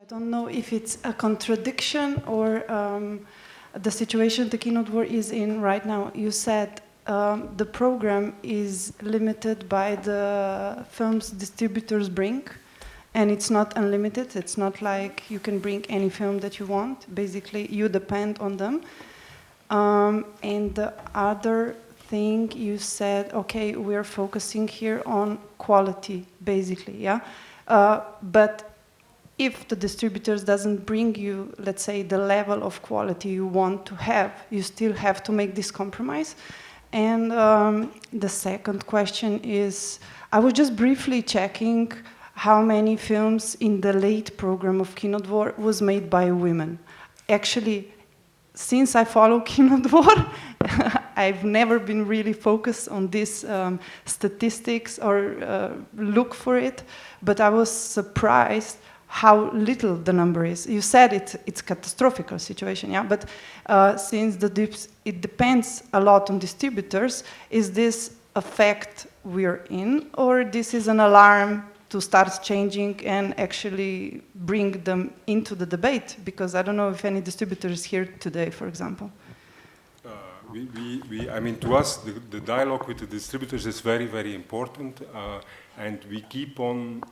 don't know if it's a contradiction or the situation the Kino Dvor is in right now. You said the program is limited by the films distributors bring, and it's not unlimited. It's not like you can bring any film that you want. Basically, you depend on them. And the other thing you said, okay, we're focusing here on quality, basically, yeah? But if the distributors doesn't bring you, let's say, the level of quality you want to have, you still have to make this compromise. And the second question is, I was just briefly checking how many films in the late program of Kino Dvor was made by women. Actually, since I follow Kino Dvor, I've never been really focused on these statistics or look for it, but I was surprised how little the number is. You said it's a catastrophic situation, yeah? But since it depends a lot on distributors, is this a fact we're in, or this is an alarm to start changing and actually bring them into the debate? Because I don't know if any distributor is here today, for example. I mean, to us, the dialogue with the distributors is very, very important, and we keep on,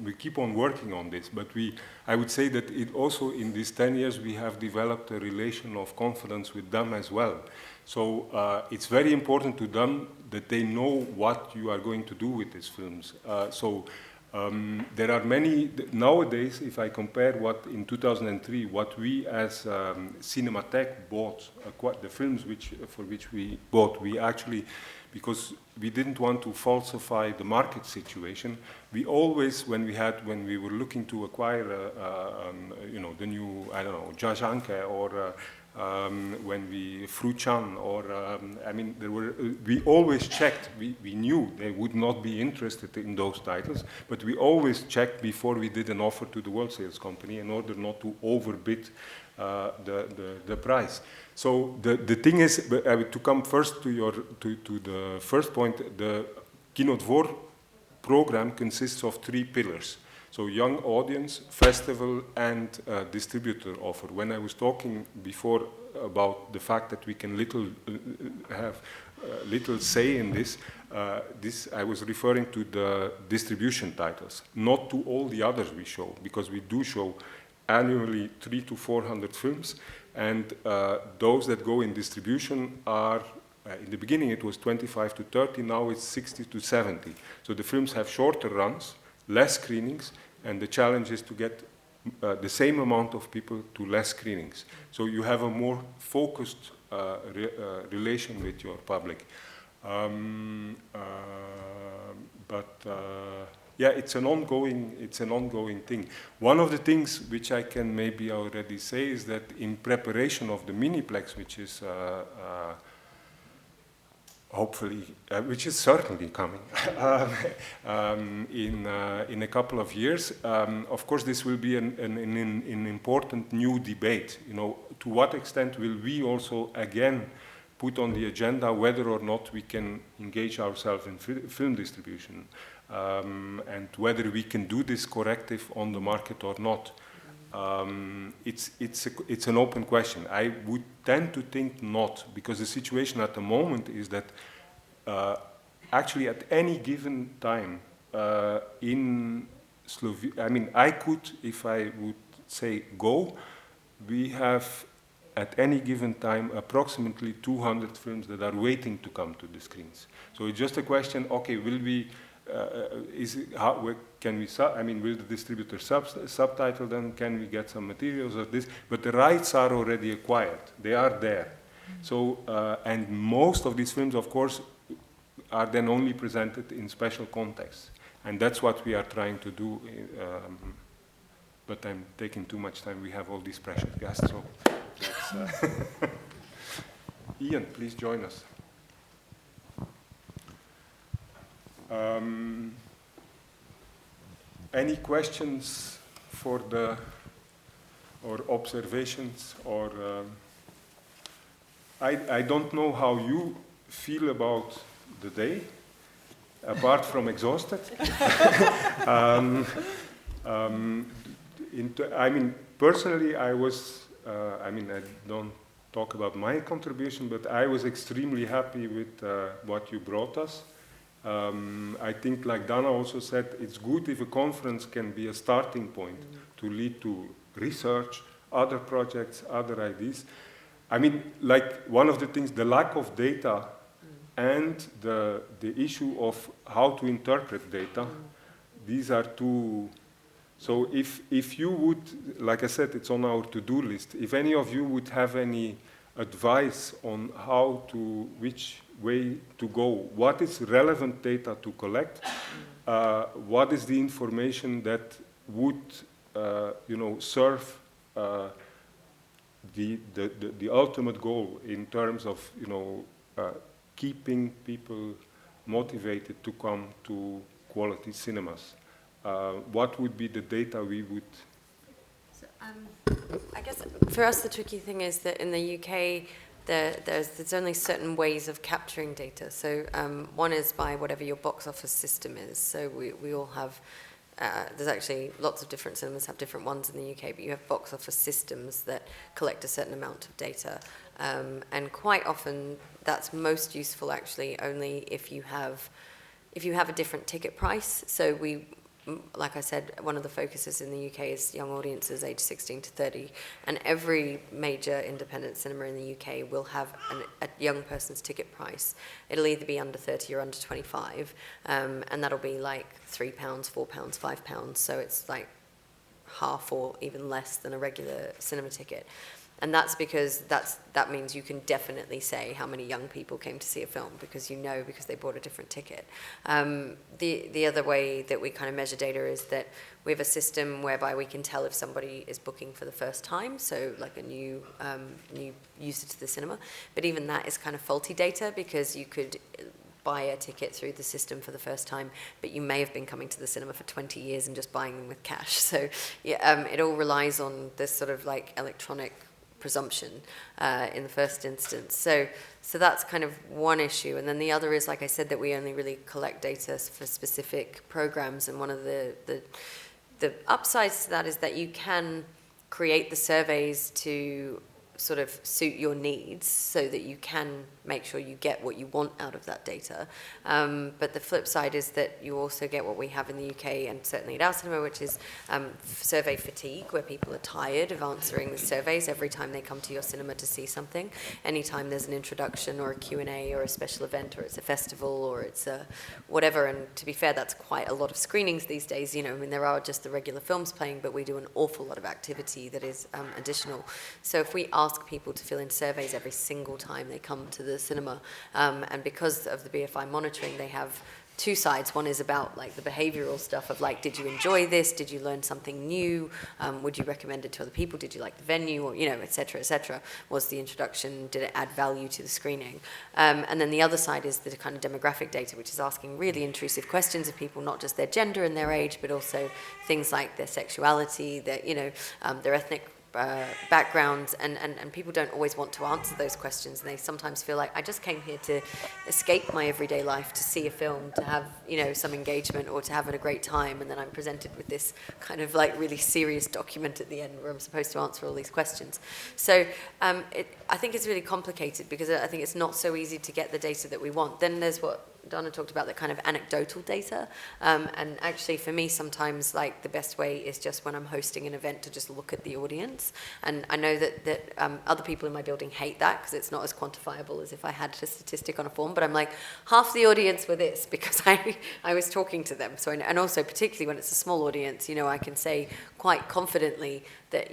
we keep on working on this. But I would say that it also, in these 10 years, we have developed a relation of confidence with them as well. So it's very important to them that they know what you are going to do with these films. There are many, nowadays, if I compare what in 2003, what we as Cinematheque bought, the films for which we bought, we actually, because we didn't want to falsify the market situation, we always, when we were looking to acquire, the new, I don't know, Ženske or when Fruchan, or we always checked. We knew they would not be interested in those titles, but we always checked before we did an offer to the World Sales Company in order not to overbid the price. So the thing is, to come first to the first point, the Kino Dvor program consists of 3 pillars. So young audience, festival, and distributor offer. When I was talking before about the fact that we can have little say in this, I was referring to the distribution titles, not to all the others we show, because we do show annually 300 to 400 films, and those that go in distribution are, in the beginning it was 25 to 30, now it's 60 to 70. So the films have shorter runs, less screenings, and the challenge is to get the same amount of people to less screenings. So you have a more focused relation with your public. Yeah, it's an ongoing thing. One of the things which I can maybe already say is that in preparation of the miniplex, which is hopefully, which is certainly coming in a couple of years. Of course, this will be an important new debate. To what extent will we also again put on the agenda whether or not we can engage ourselves in film distribution, and whether we can do this corrective on the market or not. It's an open question. I would tend to think not, because the situation at the moment is that actually at any given time in Slovenia, I could, if I would say go, we have at any given time approximately 200 films that are waiting to come to the screens. So it's just a question, okay, will we, can we, will the distributor subtitle them? Can we get some materials of this? But the rights are already acquired. They are there. So, and most of these films, of course, are then only presented in special contexts. And that's what we are trying to do. But I'm taking too much time. We have all these precious guests. So Ian, please join us. Any questions for or observations, or I don't know how you feel about the day, apart from exhausted. I mean, personally, I was, I don't talk about my contribution, but I was extremely happy with what you brought us. I think, like Dana also said, it's good if a conference can be a starting point to lead to research, other projects, other ideas. I mean, like one of the things, the lack of data and the issue of how to interpret data, these are two. So if you would, like I said, it's on our to-do list, if any of you would have any advice on how to, which way to go, what is relevant data to collect, what is the information that would, serve the ultimate goal in terms of, keeping people motivated to come to quality cinemas. What would be the data we would... So, I guess for us the tricky thing is that in the UK there's only certain ways of capturing data. So one is by whatever your box office system is. So we all have, there's actually lots of different cinemas have different ones in the UK, but you have box office systems that collect a certain amount of data. And quite often that's most useful actually only if you have a different ticket price. So like I said, one of the focuses in the UK is young audiences aged 16 to 30, and every major independent cinema in the UK will have a young person's ticket price. It'll either be under 30 or under 25, and that'll be like £3, £4, £5, so it's like half or even less than a regular cinema ticket. And that's because that means you can definitely say how many young people came to see a film because they bought a different ticket. The other way that we kind of measure data is that we have a system whereby we can tell if somebody is booking for the first time, so like a new user to the cinema. But even that is kind of faulty data because you could buy a ticket through the system for the first time, but you may have been coming to the cinema for 20 years and just buying them with cash. So yeah, it all relies on this sort of like electronic presumption in the first instance. So that's kind of one issue. And then the other is, like I said, that we only really collect data for specific programs. And one of the upsides to that is that you can create the surveys to sort of suit your needs so that you can make sure you get what you want out of that data. But the flip side is that you also get what we have in the UK and certainly at our cinema, which is survey fatigue, where people are tired of answering the surveys every time they come to your cinema to see something. Anytime there's an introduction or a Q&A or a special event or it's a festival or it's a whatever, and to be fair, that's quite a lot of screenings these days. I mean, there are just the regular films playing, but we do an awful lot of activity that is additional. So if we ask people to fill in surveys every single time they come to the cinema, and because of the BFI monitoring, they have two sides. One is about like the behavioral stuff of like, did you enjoy this? Did you learn something new? Would you recommend it to other people? Did you like the venue? Or, et cetera, et cetera. Was the introduction, did it add value to the screening? And then the other side is the kind of demographic data, which is asking really intrusive questions of people, not just their gender and their age, but also things like their sexuality, their ethnic backgrounds, and people don't always want to answer those questions, and they sometimes feel like, I just came here to escape my everyday life, to see a film, to have some engagement or to have a great time, and then I'm presented with this kind of like really serious document at the end where I'm supposed to answer all these questions. So I think it's really complicated because I think it's not so easy to get the data that we want. Then there's what Donna talked about, the kind of anecdotal data, and actually for me sometimes like the best way is just when I'm hosting an event to just look at the audience, and I know that other people in my building hate that because it's not as quantifiable as if I had a statistic on a form, but I'm like, half the audience were this because I was talking to them. So, and also particularly when it's a small audience, I can say quite confidently that,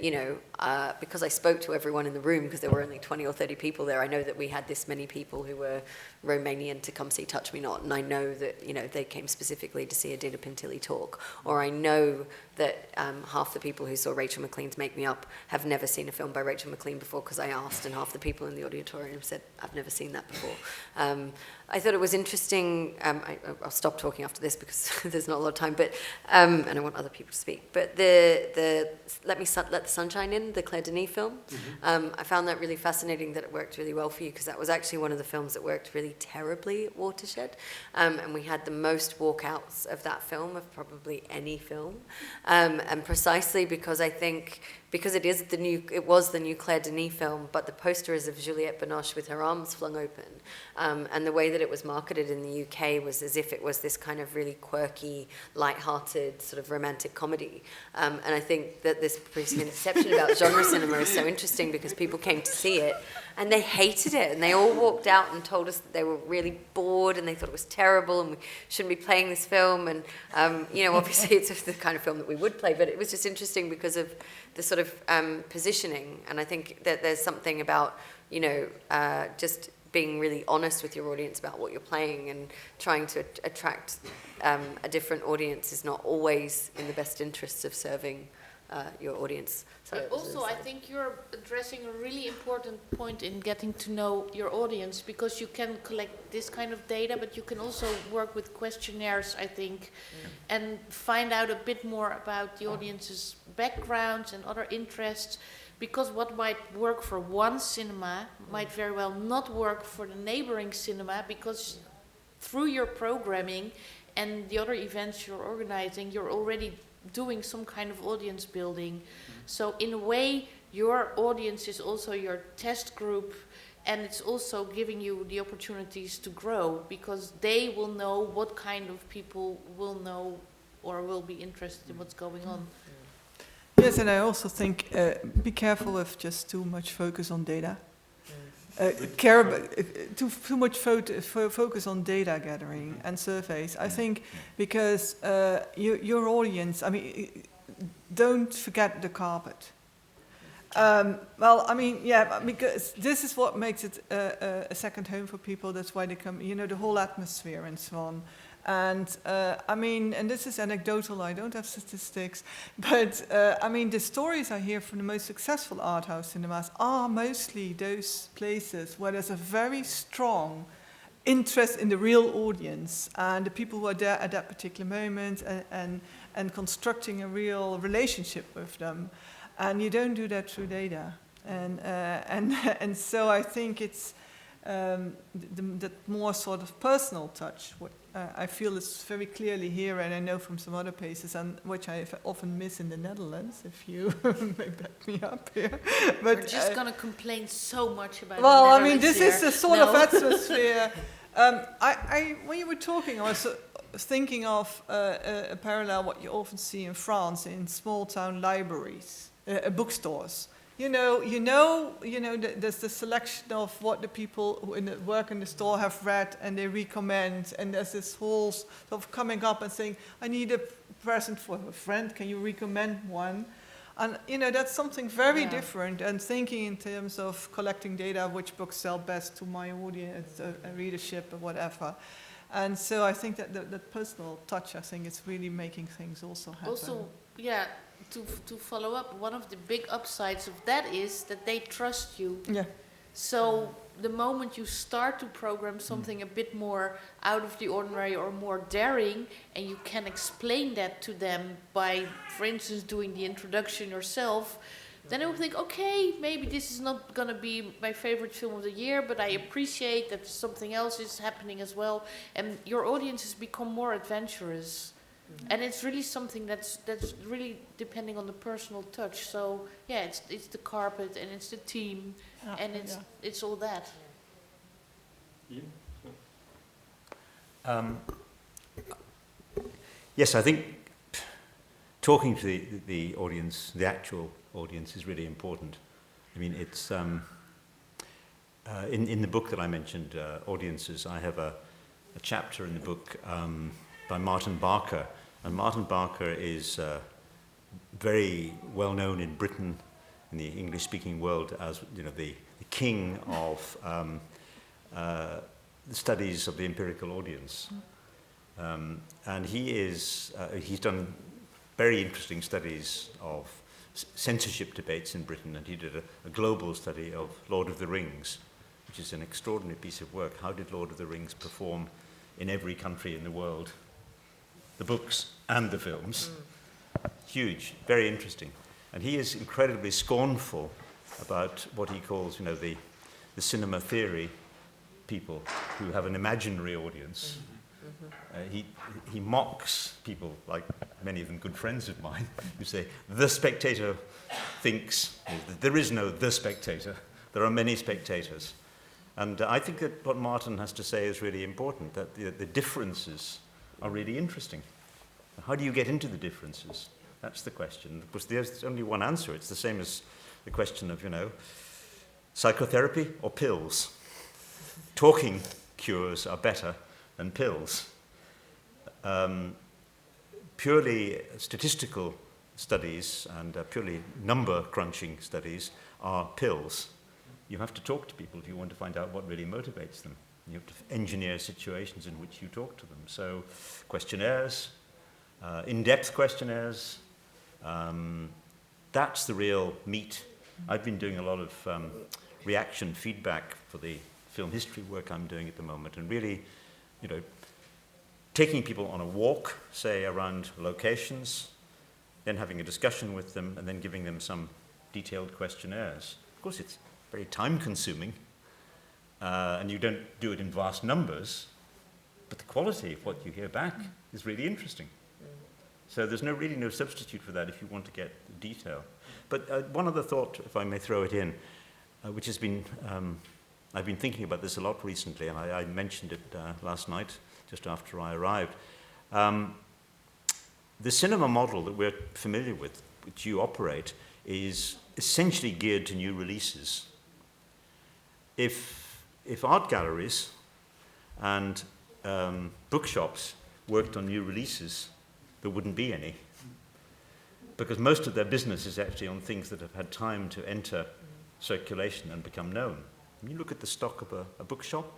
because I spoke to everyone in the room, because there were only 20 or 30 people there, I know that we had this many people who were Romanian to come see Touch Me Not, and I know that, they came specifically to see a Dina Pintilli talk, or I know that half the people who saw Rachel McLean's Make Me Up have never seen a film by Rachel McLean before because I asked, and half the people in the auditorium said, I've never seen that before. I thought it was interesting. I'll stop talking after this because there's not a lot of time. But and I want other people to speak. But the Let the Sunshine In, the Claire Denis film. I found that really fascinating that it worked really well for you, because that was actually one of the films that worked really terribly at Watershed, and we had the most walkouts of that film of probably any film, and precisely because I think. Because it was the new Claire Denis film, but the poster is of Juliette Binoche with her arms flung open. And the way that it was marketed in the UK was as if it was this kind of really quirky, light-hearted sort of romantic comedy. And I think that this preconception about genre cinema is so interesting, because people came to see it and they hated it, and they all walked out and told us that they were really bored and they thought it was terrible and we shouldn't be playing this film. And, obviously it's the kind of film that we would play, but it was just interesting because of the sort of positioning. And I think that there's something about, just being really honest with your audience about what you're playing, and trying to attract a different audience is not always in the best interests of serving your audience. But also, I think you're addressing a really important point in getting to know your audience, because you can collect this kind of data, but you can also work with questionnaires, I think, and find out a bit more about the audience's backgrounds and other interests, because what might work for one cinema might very well not work for the neighboring cinema, because through your programming and the other events you're organizing, you're already doing some kind of audience building. So in a way, your audience is also your test group, and it's also giving you the opportunities to grow, because they will know what kind of people will know or will be interested in what's going on. Yes, and I also think be careful of just too much focus on data. Too much focus on data gathering and surveys. I think because your audience, don't forget the carpet. Because this is what makes it a second home for people. That's why they come, the whole atmosphere and so on. And and this is anecdotal, I don't have statistics, but the stories I hear from the most successful art house cinemas are mostly those places where there's a very strong interest in the real audience and the people who are there at that particular moment, and constructing a real relationship with them. And you don't do that through data. And so I think it's that more sort of personal touch, what I feel is very clearly here, and I know from some other places, and which I often miss in the Netherlands, if you may back me up here. But we're just going to complain so much about well, the Netherlands this here. is the sort of atmosphere. When you were talking, I was thinking of a parallel what you often see in France in small town libraries, bookstores. There's the selection of what the people who work in the store have read, and they recommend, and there's this whole sort of coming up and saying, I need a present for a friend, can you recommend one? And that's something very different, and thinking in terms of collecting data, which books sell best to my audience, readership or whatever. And so I think that the personal touch, I think, is really making things also happen. Also, to follow up, one of the big upsides of that is that they trust you. Yeah. So the moment you start to program something a bit more out of the ordinary or more daring, and you can explain that to them by, for instance, doing the introduction yourself, then they will think, okay, maybe this is not going to be my favorite film of the year, but I appreciate that something else is happening as well. And your audiences become more adventurous. And it's really something that's really depending on the personal touch. So it's the carpet, and it's the team, and it's all that. Yes, I think talking to the audience, the actual audience, is really important. It's in the book that I mentioned, Audiences. I have a chapter in the book by Martin Barker. And Martin Barker is very well known in Britain, in the English-speaking world, as the king of the studies of the empirical audience. And he's done very interesting studies of censorship debates in Britain, and he did a global study of Lord of the Rings, which is an extraordinary piece of work. How did Lord of the Rings perform in every country in the world? The books and the films. Huge, very interesting. And he is incredibly scornful about what he calls, the cinema theory people who have an imaginary audience. He mocks people, like many of them good friends of mine, who say, the spectator thinks, there is no the spectator, there are many spectators. And I think that what Martin has to say is really important, that the differences are really interesting. How do you get into the differences? That's the question. Of course, there's only one answer. It's the same as the question of, psychotherapy or pills. Talking cures are better than pills. Purely statistical studies and purely number crunching studies are pills. You have to talk to people if you want to find out what really motivates them. You have to engineer situations in which you talk to them. So questionnaires, in-depth questionnaires, that's the real meat. I've been doing a lot of reaction feedback for the film history work I'm doing at the moment, and really, taking people on a walk, say, around locations, then having a discussion with them, and then giving them some detailed questionnaires. Of course, it's very time-consuming, and you don't do it in vast numbers, but the quality of what you hear back is really interesting. So there's really no substitute for that if you want to get the detail. But one other thought, if I may throw it in, which has been, I've been thinking about this a lot recently, and I mentioned it last night, just after I arrived. The cinema model that we're familiar with, which you operate, is essentially geared to new releases. If art galleries and bookshops worked on new releases, there wouldn't be any. Because most of their business is actually on things that have had time to enter circulation and become known. When you look at the stock of a bookshop,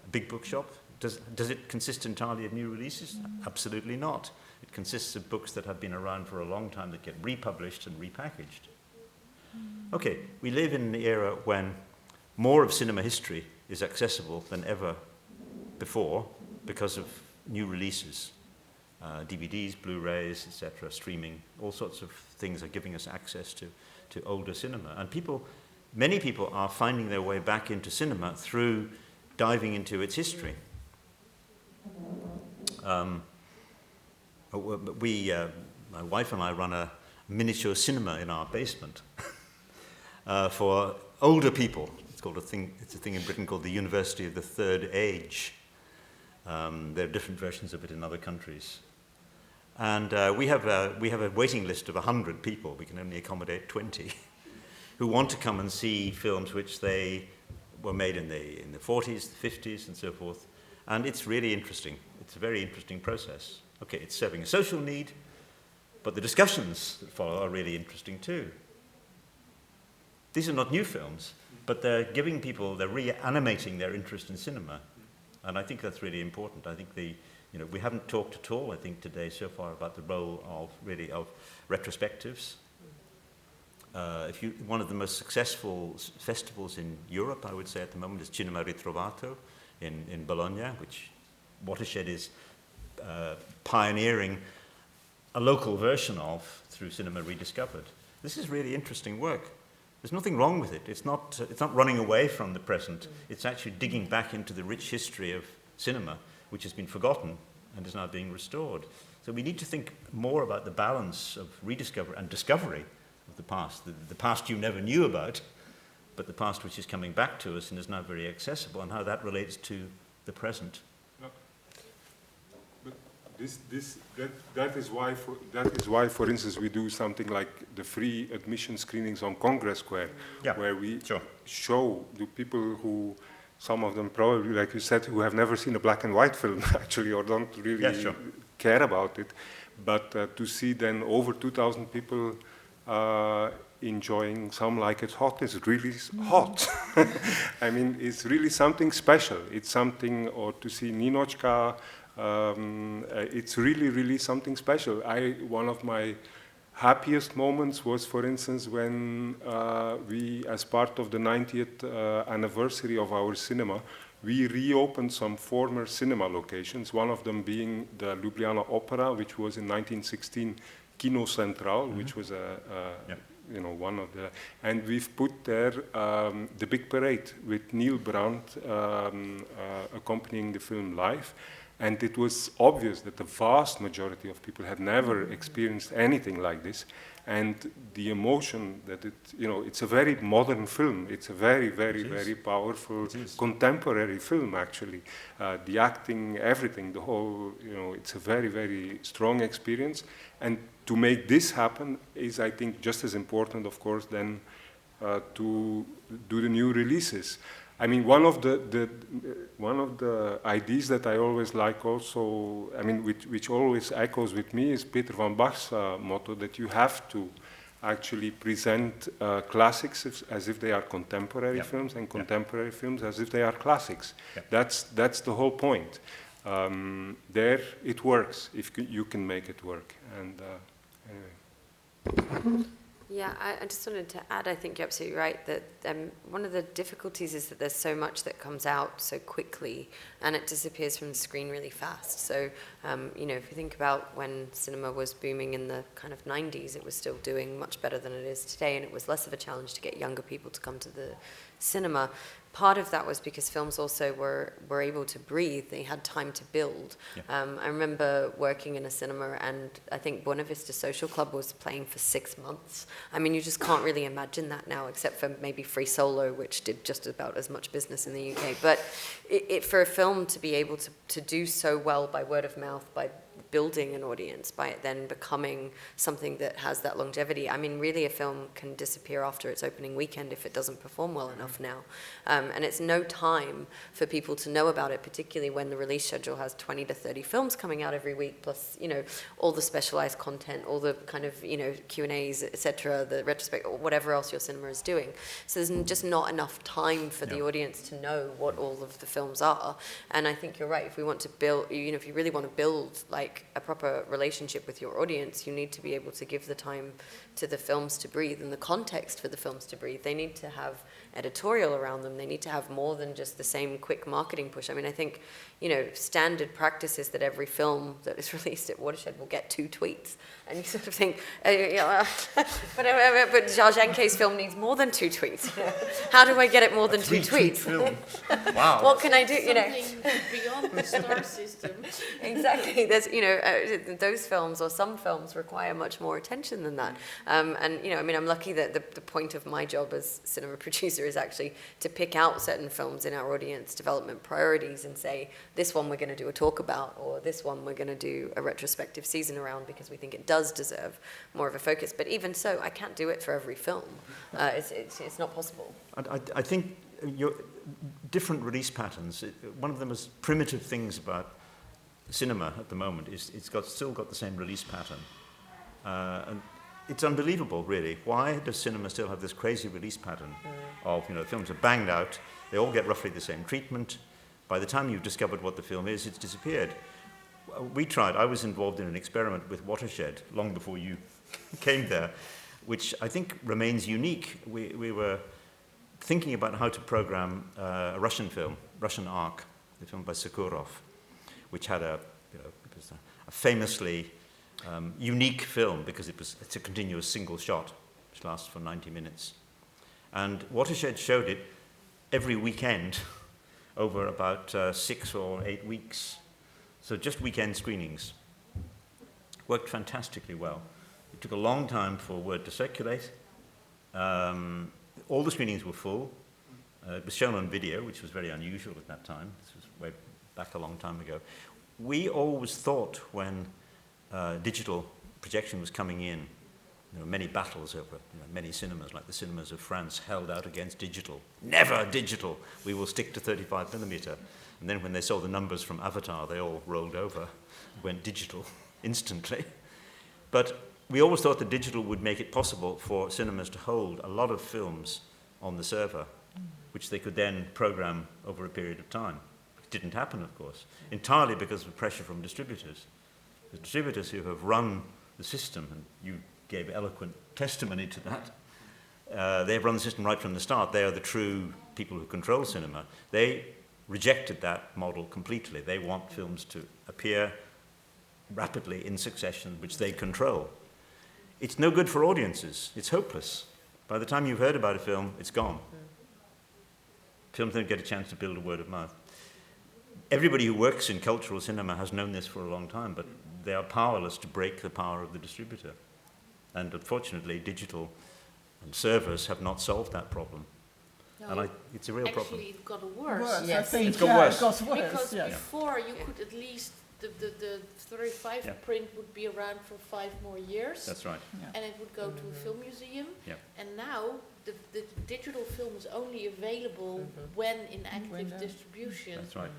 a big bookshop, does it consist entirely of new releases? Absolutely not. It consists of books that have been around for a long time that get republished and repackaged. Okay, we live in an era when more of cinema history is accessible than ever before because of new releases. DVDs, Blu-rays, etc., streaming, all sorts of things are giving us access to older cinema. And many people are finding their way back into cinema through diving into its history. My wife and I run a miniature cinema in our basement for older people. It's a thing in Britain called the University of the Third Age. There are different versions of it in other countries. And we have a waiting list of 100 people. We can only accommodate 20 who want to come and see films which they were made in the 40s, the 50s, and so forth. And it's really interesting. It's a very interesting process. Okay, it's serving a social need, but the discussions that follow are really interesting too. These are not new films, but they're reanimating their interest in cinema. And I think that's really important. I think we haven't talked at all, I think, today so far about the role of retrospectives. One of the most successful festivals in Europe, I would say at the moment, is Cinema Ritrovato in Bologna, which Watershed is pioneering a local version of through Cinema Rediscovered. This is really interesting work. There's nothing wrong with it. It's not running away from the present. It's actually digging back into the rich history of cinema, which has been forgotten and is now being restored. So we need to think more about the balance of rediscovery and discovery of the past, the past you never knew about, but the past which is coming back to us and is now very accessible, and how that relates to the present. But that is why, for instance, we do something like the free admission screenings on Congress Square, where we show the people who, some of them probably, like you said, who have never seen a black and white film actually, or don't really care about it, but to see then over 2,000 people enjoying Some Like It Hot is really hot. I mean, it's really something special. It's something, or to see Ninochka, it's really, really something special. One of my happiest moments was, for instance, when we, as part of the 90th anniversary of our cinema, we reopened some former cinema locations, one of them being the Ljubljana Opera, which was in 1916 Kino Central, which was one of the, and we've put there the Big Parade with Neil Brandt accompanying the film live. And it was obvious that the vast majority of people had never experienced anything like this. And the emotion that it's a very modern film. It's a very, very, very powerful contemporary film, actually. The acting, everything, the whole, it's a very, very strong experience. And to make this happen is, I think, just as important, of course, than to do the new releases. I mean, one of the ideas that I always like also, I mean, which always echoes with me, is Peter van Bach's motto that you have to actually present classics as if they are contemporary films, and contemporary films as if they are classics. That's the whole point. There it works if you can make it work. And anyway. Yeah, I just wanted to add, I think you're absolutely right, that one of the difficulties is that there's so much that comes out so quickly and it disappears from the screen really fast. So, if you think about when cinema was booming in the kind of 90s, it was still doing much better than it is today, and it was less of a challenge to get younger people to come to the cinema. Part of that was because films also were able to breathe. They had time to build. I remember working in a cinema, and I think Buena Vista Social Club was playing for 6 months. I mean, you just can't really imagine that now, except for maybe Free Solo, which did just about as much business in the UK. But for a film to be able to do so well by word of mouth, by building an audience, by it then becoming something that has that longevity. I mean, really a film can disappear after its opening weekend if it doesn't perform well enough now. And it's no time for people to know about it, particularly when the release schedule has 20 to 30 films coming out every week, plus, all the specialized content, all the kind of, Q&As, etc., the retrospective, or whatever else your cinema is doing. So there's just not enough time for the audience to know what all of the films are. And I think you're right. If we want to build, if you really want to build, like, a proper relationship with your audience, you need to be able to give the time to the films to breathe and the context for the films to breathe. They need to have editorial around them. They need to have more than just the same quick marketing push. I mean, I think, standard practice is that every film that is released at Watershed will get 2 tweets. And you sort of think, but Ženke's film needs more than 2 tweets. How do I get it more than 2 tweets? Film. Wow. What can I do? Something beyond the star system. Exactly. There's, those films or some films require much more attention than that. And, I'm lucky that the point of my job as cinema producer is actually to pick out certain films in our audience development priorities and say, this one we're going to do a talk about, or this one we're going to do a retrospective season around because we think it does deserve more of a focus. But even so, I can't do it for every film. It's not possible. I think your different release patterns, one of the most primitive things about cinema at the moment is it's still got the same release pattern. And it's unbelievable, really. Why does cinema still have this crazy release pattern of, films are banged out, they all get roughly the same treatment. By the time you've discovered what the film is, it's disappeared. I was involved in an experiment with Watershed long before you came there, which I think remains unique. We were thinking about how to program a Russian film, Russian Ark, the film by Sokurov, which had it was a famously unique film because it's a continuous single shot, which lasts for 90 minutes. And Watershed showed it every weekend over about 6 or 8 weeks. So just weekend screenings. Worked fantastically well. It took a long time for word to circulate. All the screenings were full. It was shown on video, which was very unusual at that time. This was way back a long time ago. We always thought when digital projection was coming in, there were many battles over many cinemas, like the cinemas of France, held out against digital. Never digital! We will stick to 35mm. And then when they saw the numbers from Avatar, they all rolled over, went digital instantly. But we always thought that digital would make it possible for cinemas to hold a lot of films on the server, which they could then program over a period of time. It didn't happen, of course, entirely because of pressure from distributors. The distributors who have run the system, and you gave eloquent testimony to that. They've run the system right from the start. They are the true people who control cinema. They rejected that model completely. They want films to appear rapidly in succession, which they control. It's no good for audiences. It's hopeless. By the time you've heard about a film, it's gone. Films don't get a chance to build a word of mouth. Everybody who works in cultural cinema has known this for a long time, but they are powerless to break the power of the distributor. And unfortunately, digital and servers have not solved that problem. No, And it's a real problem. Actually, it got worse. Worse, I Yes. think. It's got worse. It got worse. Because Yeah. before you could at least, the 35 Yeah. print would be around for 5 more years. That's right. And it would go to a film museum. Yeah. And now the digital film is only available when in active distribution. That's right.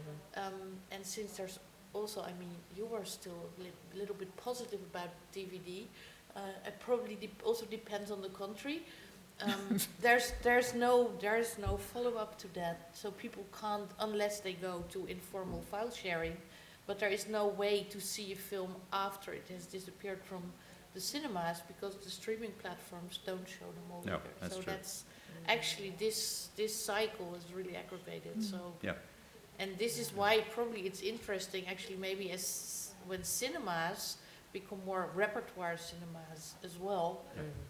And since there's also, I mean, you were still a little bit positive about DVD. It probably also depends on the country. There's no follow-up to that, so people can't, unless they go to informal file sharing, but there is no way to see a film after it has disappeared from the cinemas, because the streaming platforms don't show them all No, either. that's So true. that's actually this cycle is really aggravated. So Yeah. and this is why probably it's interesting actually maybe as when cinemas become more repertoire cinemas as well,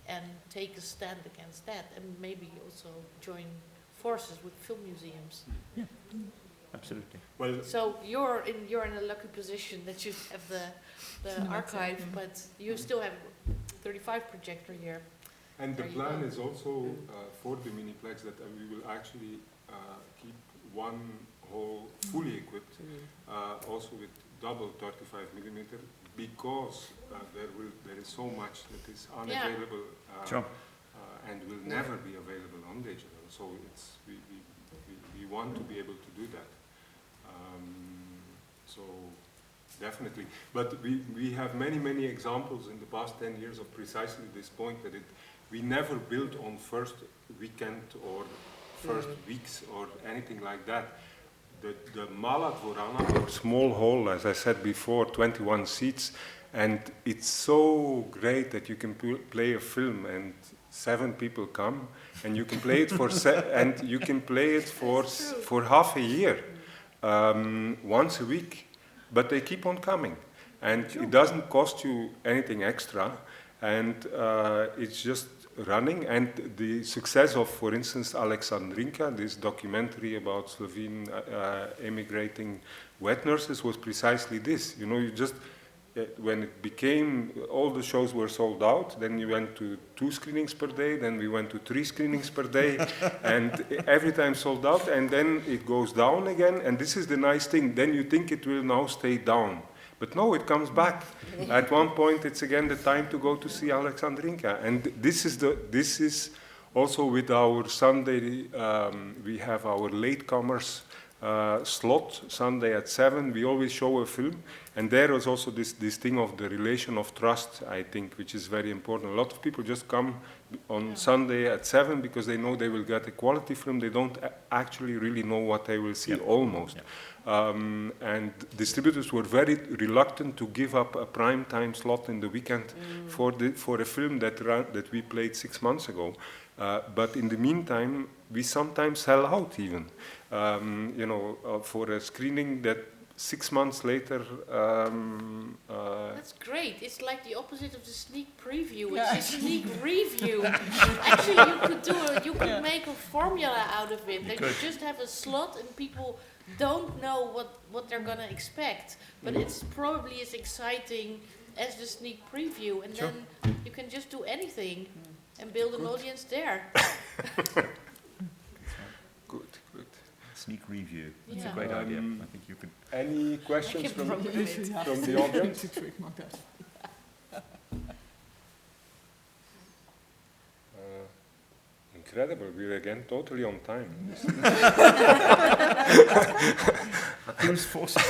and take a stand against that, and maybe also join forces with film museums. Absolutely. Well, So you're in a lucky position that you have the archive, but you still have 35 projector here. and the There you plan go. is also for the miniplex that we will actually keep one hall fully equipped, also with double 35 millimeter, because there is so much that is unavailable Sure. and will never be available on digital. So we want to be able to do that. So definitely, but we have many examples in the past 10 years of precisely this point, that we never built on first weekend or first weeks or anything like that. The Mala Dvorana, our small hall, as I said before, 21 seats, and it's so great that you can play a film and 7 people come, and you can play it for and you can play it for half a year, once a week, but they keep on coming, and it doesn't cost you anything extra, and it's just running. And the success of, for instance, Alexandrinka, this documentary about Slovene emigrating wet nurses, was precisely this. You know, you just, when it became, all the shows were sold out, then you went to 2 screenings per day, then we went to 3 screenings per day, and every time sold out, and then it goes down again, and this is the nice thing, then you think it will now stay down. But no, it comes back. At one point, it's again the time to go to see Alexandrinka. And this is also with our Sunday, we have our latecomers slot, Sunday at 7. We always show a film. And there was also this thing of the relation of trust, I think, which is very important. A lot of people just come on Sunday at 7 because they know they will get a quality film. They don't actually really know what they will see, almost. And distributors were very reluctant to give up a prime time slot in the weekend for a film that we played 6 months ago. But in the meantime, we sometimes sell out even, for a screening that 6 months later. That's great. It's like the opposite of the sneak preview. It's a sneak review. Actually, you could make a formula out of it. That you just have a slot and people don't know what they're gonna expect, but it's probably as exciting as the sneak preview, and then you can just do anything and build an audience there. Good. Sneak review. That's Yeah. a great idea. I think you could. Any questions from From the audience? Incredible, we're again totally on time. Who's forcing?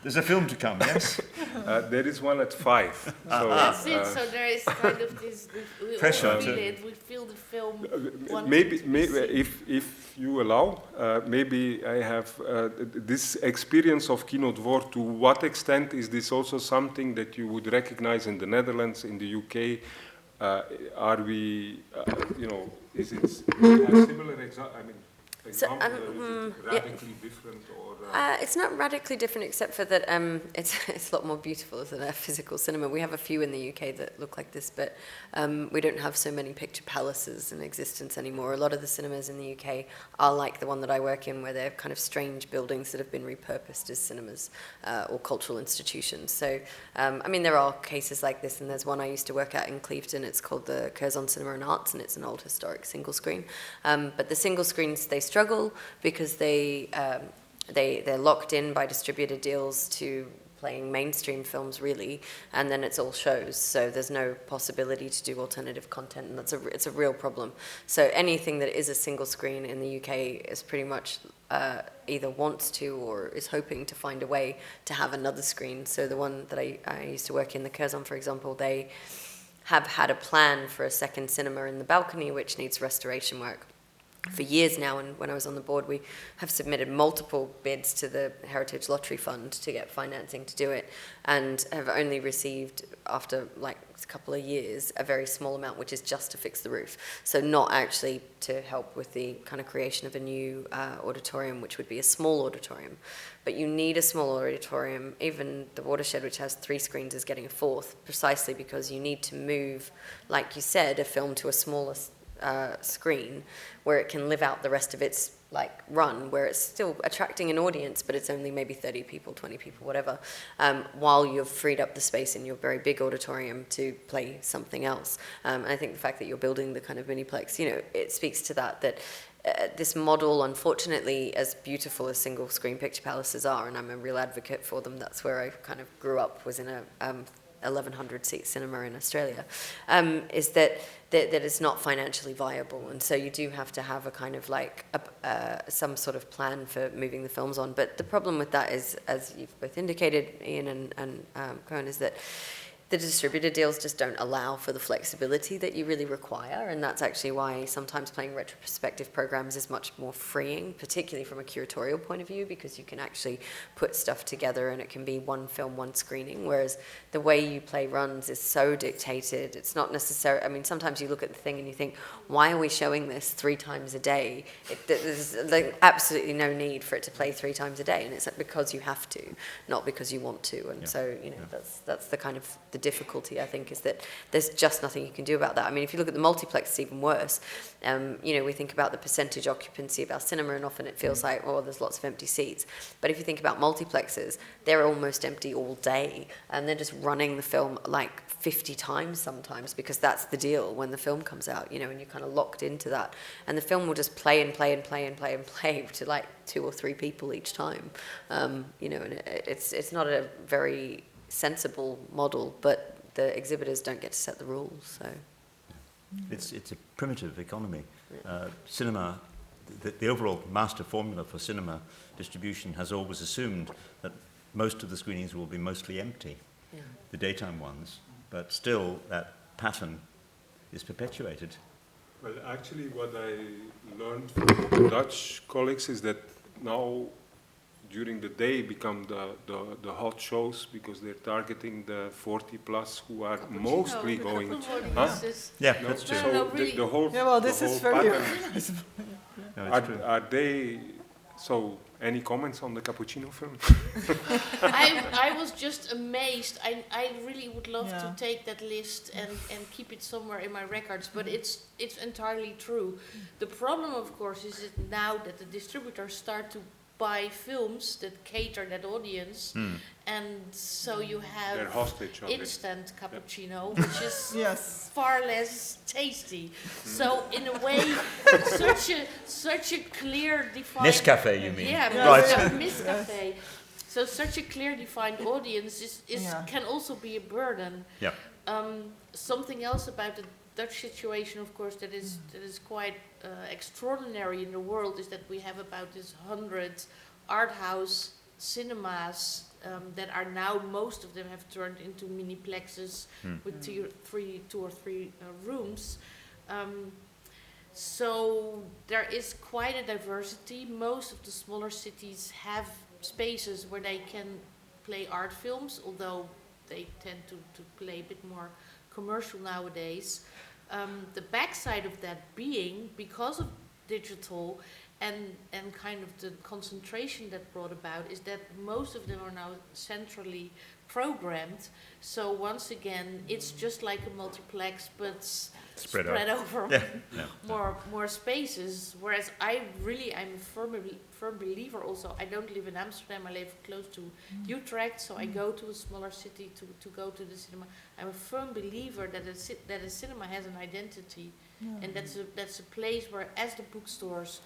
There's a film to come, yes? There is one at 5. So, That's it. So there is kind of this. We Pressure all feel to- it. We feel the film. maybe if you allow, maybe I have this experience of Kino Dvor. To what extent is this also something that you would recognize in the Netherlands, in the UK? Are we, is it a similar example? Example, or is it radically different, or? It's not radically different, except for that it's a lot more beautiful than a physical cinema. We have a few in the UK that look like this, but we don't have so many picture palaces in existence anymore. A lot of the cinemas in the UK are like the one that I work in, where they're kind of strange buildings that have been repurposed as cinemas or cultural institutions. So, there are cases like this, and there's one I used to work at in Clevedon. It's called the Curzon Cinema and Arts, and it's an old historic single screen. But the single screens, they struggle because they're locked in by distributor deals to playing mainstream films, really, and then it's all shows, so there's no possibility to do alternative content, and it's a real problem. So anything that is a single screen in the UK is pretty much either wants to or is hoping to find a way to have another screen. So the one that I used to work in, the Curzon, for example, they have had a plan for a second cinema in the balcony, which needs restoration work for years now, and when I was on the board, we have submitted multiple bids to the Heritage Lottery Fund to get financing to do it, and have only received, after like a couple of years, a very small amount, which is just to fix the roof. So not actually to help with the kind of creation of a new auditorium, which would be a small auditorium. But you need a small auditorium. Even the Watershed, which has 3 screens, is getting a 4th, precisely because you need to move, like you said, a film to a smaller screen where it can live out the rest of its run, where it's still attracting an audience, but it's only maybe 30 people, 20 people, whatever, while you've freed up the space in your very big auditorium to play something else. And I think the fact that you're building the kind of miniplex, it speaks to that this model, unfortunately, as beautiful as single screen picture palaces are, and I'm a real advocate for them, that's where I kind of grew up, was in a 1,100 seat cinema in Australia, is that it's not financially viable, and so you do have to have a kind of some sort of plan for moving the films on. But the problem with that is, as you've both indicated, Ian and Cohen, is that the distributor deals just don't allow for the flexibility that you really require, and that's actually why sometimes playing retrospective programs is much more freeing, particularly from a curatorial point of view, because you can actually put stuff together and it can be one film, one screening, whereas the way you play runs is so dictated. It's not necessary. Sometimes you look at the thing and you think, why are we showing this 3 times a day? There's absolutely no need for it to play 3 times a day, and it's because you have to, not because you want to. And so, that's the kind of the difficulty, I think, is that there's just nothing you can do about that. If you look at the multiplex, it's even worse. We think about the percentage occupancy of our cinema, and often it feels like, there's lots of empty seats. But if you think about multiplexes, they're almost empty all day, and they're just running the film 50 times sometimes, because that's the deal when the film comes out, and you're kind of locked into that. And the film will just play and play and play and play and play to 2 or 3 people each time. And it's not a very sensible model, but the exhibitors don't get to set the rules. So it's a primitive economy. Cinema, the overall master formula for cinema distribution has always assumed that most of the screenings will be mostly empty, the daytime ones, but still that pattern is perpetuated. Well, actually, what I learned from Dutch colleagues is that now, during the day, become the hot shows, because they're targeting the 40 plus who are mostly going. Yeah, that's true. So really. the whole. This is very recognizable. Are they? So, any comments on the Cappuccino film? I was just amazed. I really would love to take that list and keep it somewhere in my records, but it's entirely true. The problem, of course, is that now that the distributors start to buy films that cater that audience, and so you have instant cappuccino, which is far less tasty. So in a way, such a clear defined Nescafe, you mean? Right. Nescafe. So such a clear defined audience can also be a burden. Yeah. Something else about the Dutch situation, of course, that is quite extraordinary in the world, is that we have about 100 art house cinemas that are now, most of them have turned into miniplexes with two or three rooms. So there is quite a diversity. Most of the smaller cities have spaces where they can play art films, although they tend to play a bit more commercial nowadays. The backside of that being, because of digital and kind of the concentration that brought about, is that most of them are now centrally programmed. So once again, it's just like a multiplex, but spread over more spaces. Whereas I'm a firm believer also. I don't live in Amsterdam, I live close to Utrecht, so I go to a smaller city to go to the cinema. I'm a firm believer that a cinema has an identity. And that's a place where, as the bookstores,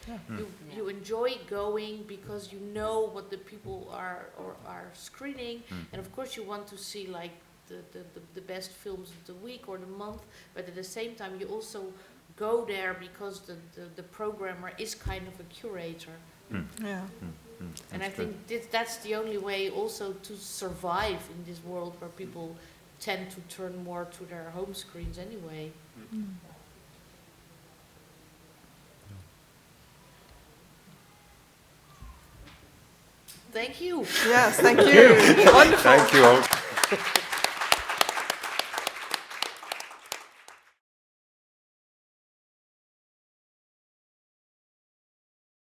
you enjoy going because you know what the people are screening, and of course you want to see like the best films of the week or the month, but at the same time you also go there because the programmer is kind of a curator. And I think that's the only way also to survive in this world where people tend to turn more to their home screens anyway. Thank you. Yes, thank you. Wonderful. Thank you all.